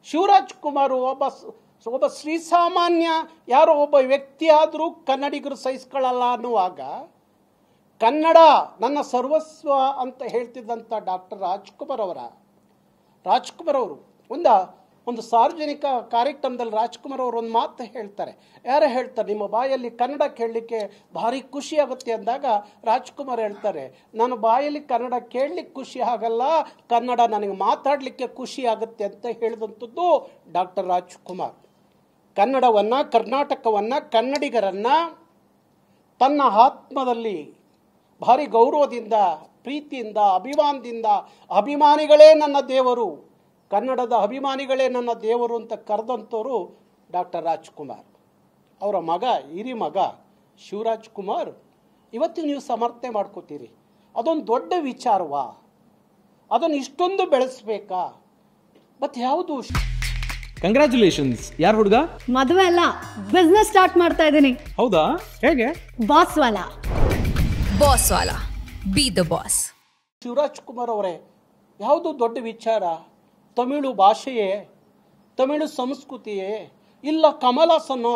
ಶಿವರಾಜ್ ಕುಮಾರ್ ಒಬ್ಬ ಶ್ರೀಸಾಮಾನ್ಯ ಯಾರೋ ಒಬ್ಬ ವ್ಯಕ್ತಿ ಆದರೂ ಕನ್ನಡಿಗರು ಸಹಿಸ್ಕೊಳ್ಳಲ್ಲ ಅನ್ನುವಾಗ ಕನ್ನಡ ನನ್ನ ಸರ್ವಸ್ವ ಅಂತ ಹೇಳ್ತಿದ್ದಂಥ ಡಾಕ್ಟರ್ ರಾಜ್ಕುಮಾರ್ ಅವರು ಒಂದು ಸಾರ್ವಜನಿಕ ಕಾರ್ಯಕ್ರಮದಲ್ಲಿ ರಾಜ್ಕುಮಾರ್ ಅವರು ಒಂದು ಮಾತು ಹೇಳ್ತಾರೆ. ಯಾರೇ ಹೇಳ್ತಾರೆ, ನಿಮ್ಮ ಬಾಯಲ್ಲಿ ಕನ್ನಡ ಕೇಳಲಿಕ್ಕೆ ಭಾರಿ ಖುಷಿ ಆಗುತ್ತೆ ಅಂದಾಗ ರಾಜ್ಕುಮಾರ್ ಹೇಳ್ತಾರೆ, ನನ್ನ ಬಾಯಲ್ಲಿ ಕನ್ನಡ ಕೇಳಲಿಕ್ಕೆ ಖುಷಿ ಆಗಲ್ಲ, ಕನ್ನಡ ನನಗೆ ಮಾತಾಡಲಿಕ್ಕೆ ಖುಷಿ ಆಗುತ್ತೆ ಅಂತ ಹೇಳಿದಂಥದ್ದು ಡಾಕ್ಟರ್ ರಾಜ್ಕುಮಾರ್. ಕನ್ನಡವನ್ನು, ಕರ್ನಾಟಕವನ್ನು, ಕನ್ನಡಿಗರನ್ನು ತನ್ನ ಆತ್ಮದಲ್ಲಿ ಭಾರಿ ಗೌರವದಿಂದ, ಪ್ರೀತಿಯಿಂದ, ಅಭಿಮಾನದಿಂದ ಅಭಿಮಾನಿಗಳೇ ನನ್ನ ದೇವರು, ಕನ್ನಡದ ಅಭಿಮಾನಿಗಳೇ ನನ್ನ ದೇವರು ಅಂತ ಕರೆದಂಥವರು ಡಾಕ್ಟರ್ ರಾಜ್ಕುಮಾರ್. ಅವರ ಹಿರಿ ಮಗ ಶಿವರಾಜ್ ಕುಮಾರ್ ಇವತ್ತು ನೀವು ಸಮರ್ಥನೆ ಮಾಡ್ಕೋತೀರಿ. ಅದೊಂದು ದೊಡ್ಡ ವಿಚಾರವಾ? ಅದನ್ನು ಇಷ್ಟೊಂದು ಬೆಳೆಸ್ಬೇಕಾ? ಮತ್ತೆ ಯಾವುದು? ಕಂಗ್ರ್ಯಾಚುಲೇಷನ್ಸ್. ಯಾರು ಹುಡುಗ? ಮದುವೆ ಅಲ್ಲ, ಬಿಸ್ನೆಸ್ ಸ್ಟಾರ್ಟ್ ಮಾಡ್ತಾ ಇದ್ದೀನಿ. ಹೌದಾ? ಹೇಗೆ? ಬಾಸ್ ವಾಲಾ. Be the boss. Shivraj Kumar ಅವರೇ, ಯಾವುದು ದೊಡ್ಡ ವಿಚಾರ? ತಮಿಳು ಭಾಷೆಯೇ, ತಮಿಳು ಸಂಸ್ಕೃತಿಯೇ, ಇಲ್ಲ ಕಮಲಾಸನ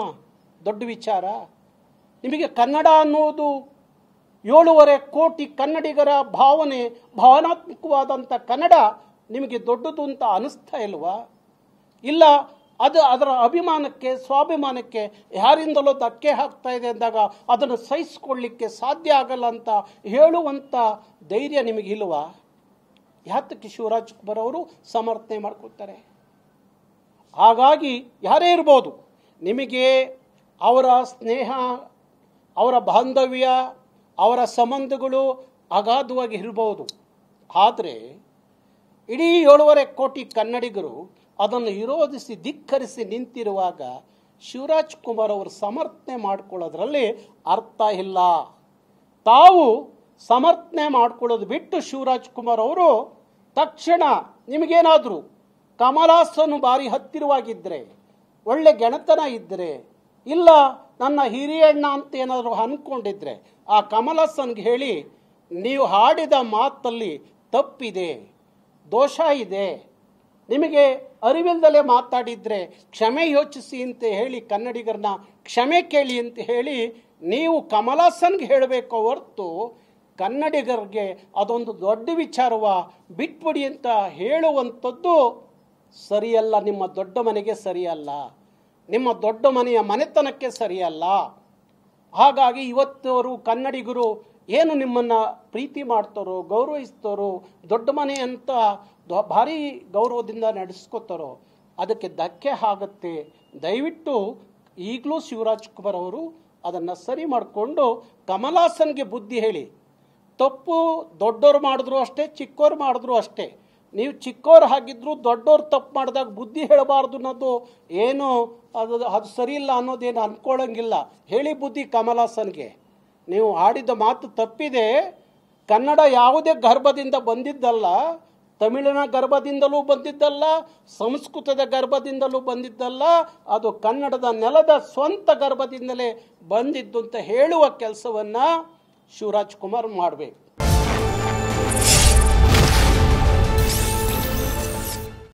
ದೊಡ್ಡ ವಿಚಾರ? ನಿಮಗೆ ಕನ್ನಡ ಅನ್ನೋದು 7.5 ಕೋಟಿ ಕನ್ನಡಿಗರ ಭಾವನಾತ್ಮಕವಾದಂಥ ಕನ್ನಡ ನಿಮಗೆ ದೊಡ್ಡದು ಅಂತ ಅನಿಸ್ತಾ ಇಲ್ವಾ? ಇಲ್ಲ ಅದರ ಅಭಿಮಾನಕ್ಕೆ, ಸ್ವಾಭಿಮಾನಕ್ಕೆ ಯಾರಿಂದಲೋ ಧಕ್ಕೆ ಆಗ್ತಾ ಇದೆ ಅಂದಾಗ ಅದನ್ನು ಸಹಿಸಿಕೊಳ್ಳಲಿಕ್ಕೆ ಸಾಧ್ಯ ಆಗಲ್ಲ ಅಂತ ಹೇಳುವಂಥ ಧೈರ್ಯ ನಿಮಗಿಲ್ವಾ? ಯಾತಕ್ಕೆ ಶಿವರಾಜ್ ಕುಮಾರ್ ಅವರು ಸಮರ್ಥನೆ ಮಾಡ್ಕೊಳ್ತಾರೆ? ಹಾಗಾಗಿ ಯಾರೇ ಇರ್ಬೋದು, ನಿಮಗೆ ಅವರ ಸ್ನೇಹ, ಅವರ ಬಾಂಧವ್ಯ, ಅವರ ಸಂಬಂಧಗಳು ಅಗಾಧವಾಗಿ ಇರಬಹುದು. ಆದರೆ ಇಡೀ 7.5 ಕೋಟಿ ಕನ್ನಡಿಗರು ಅದನ್ನು ವಿರೋಧಿಸಿ ಧಿಕ್ಕರಿಸಿ ನಿಂತಿರುವಾಗ ಶಿವರಾಜ್ ಕುಮಾರ್ ಅವರು ಸಮರ್ಥನೆ ಮಾಡಿಕೊಳ್ಳೋದ್ರಲ್ಲಿ ಅರ್ಥ ಇಲ್ಲ. ತಾವು ಸಮರ್ಥನೆ ಮಾಡಿಕೊಳ್ಳೋದು ಬಿಟ್ಟು ಶಿವರಾಜ್ ಕುಮಾರ್ ಅವರು ತಕ್ಷಣ ನಿಮಗೇನಾದರೂ ಕಮಲಾಸನ್ ಭಾರಿ ಹತ್ತಿರವಾಗಿದ್ದರೆ, ಒಳ್ಳೆ ಗೆಣತನ ಇದ್ದರೆ, ಇಲ್ಲ ನನ್ನ ಹಿರಿಯಣ್ಣ ಅಂತ ಏನಾದರೂ ಅಂದ್ಕೊಂಡಿದ್ರೆ ಆ ಕಮಲಾಸನ್ಗೆ ಹೇಳಿ, ನೀವು ಹಾಡಿದ ಮಾತಲ್ಲಿ ತಪ್ಪಿದೆ, ದೋಷ ಇದೆ, ನಿಮಗೆ ಅರಿವಿಲ್ದಲೇ ಮಾತಾಡಿದರೆ ಕ್ಷಮೆ ಯೋಚಿಸಿ ಅಂತ ಹೇಳಿ, ಕನ್ನಡಿಗರನ್ನ ಕ್ಷಮೆ ಕೇಳಿ ಅಂತ ಹೇಳಿ ನೀವು ಕಮಲಾಸನ್ಗೆ ಹೇಳಬೇಕು ಹೊರತು ಕನ್ನಡಿಗರಿಗೆ ಅದೊಂದು ದೊಡ್ಡ ವಿಚಾರವ ಬಿಟ್ಬಿಡಿ ಅಂತ ಹೇಳುವಂಥದ್ದು ಸರಿಯಲ್ಲ. ನಿಮ್ಮ ದೊಡ್ಡ ಮನೆಗೆ ಸರಿಯಲ್ಲ, ನಿಮ್ಮ ದೊಡ್ಡ ಮನೆಯ ಮನೆತನಕ್ಕೆ ಸರಿಯಲ್ಲ. ಹಾಗಾಗಿ ಇವತ್ತವರು ಕನ್ನಡಿಗರು ಏನು ನಿಮ್ಮನ್ನು ಪ್ರೀತಿ ಮಾಡ್ತಾರೋ, ಗೌರವಿಸ್ತಾರೋ, ದೊಡ್ಡ ಮನೆ ಅಂತ ಭಾರಿ ಗೌರವದಿಂದ ನಡೆಸ್ಕೋತಾರೋ ಅದಕ್ಕೆ ಧಕ್ಕೆ ಆಗುತ್ತೆ. ದಯವಿಟ್ಟು ಈಗಲೂ ಶಿವರಾಜ್ ಕುಮಾರ್ ಅವರು ಅದನ್ನು ಸರಿ ಮಾಡಿಕೊಂಡು ಕಮಲಾಸನ್ಗೆ ಬುದ್ಧಿ ಹೇಳಿ. ತಪ್ಪು ದೊಡ್ಡವ್ರು ಮಾಡಿದ್ರು ಅಷ್ಟೇ, ಚಿಕ್ಕವ್ರು ಮಾಡಿದ್ರು ಅಷ್ಟೇ. ನೀವು ಚಿಕ್ಕವ್ರು ಹಾಗಿದ್ರು ದೊಡ್ಡವ್ರು ತಪ್ಪು ಮಾಡಿದಾಗ ಬುದ್ಧಿ ಹೇಳಬಾರ್ದು ಅನ್ನೋದು ಏನು ಅದು ಸರಿ ಇಲ್ಲ ಅನ್ನೋದೇನು ಅಂದ್ಕೊಳ್ಳೋಂಗಿಲ್ಲ. ಹೇಳಿ ಬುದ್ಧಿ ಕಮಲಾಸನ್ಗೆ, ನೀವು ಆಡಿದ ಮಾತು ತಪ್ಪಿದೆ. ಕನ್ನಡ ಯಾವುದೇ ಗರ್ಭದಿಂದ ಬಂದಿದ್ದಲ್ಲ, ತಮಿಳಿನ ಗರ್ಭದಿಂದಲೂ ಬಂದಿದ್ದಲ್ಲ, ಸಂಸ್ಕೃತದ ಗರ್ಭದಿಂದಲೂ ಬಂದಿದ್ದಲ್ಲ, ಅದು ಕನ್ನಡದ ನೆಲದ ಸ್ವಂತ ಗರ್ಭದಿಂದಲೇ ಬಂದಿದ್ದು ಅಂತ ಹೇಳುವ ಕೆಲಸವನ್ನು ಶಿವರಾಜ್ ಕುಮಾರ್ ಮಾಡಬೇಕು.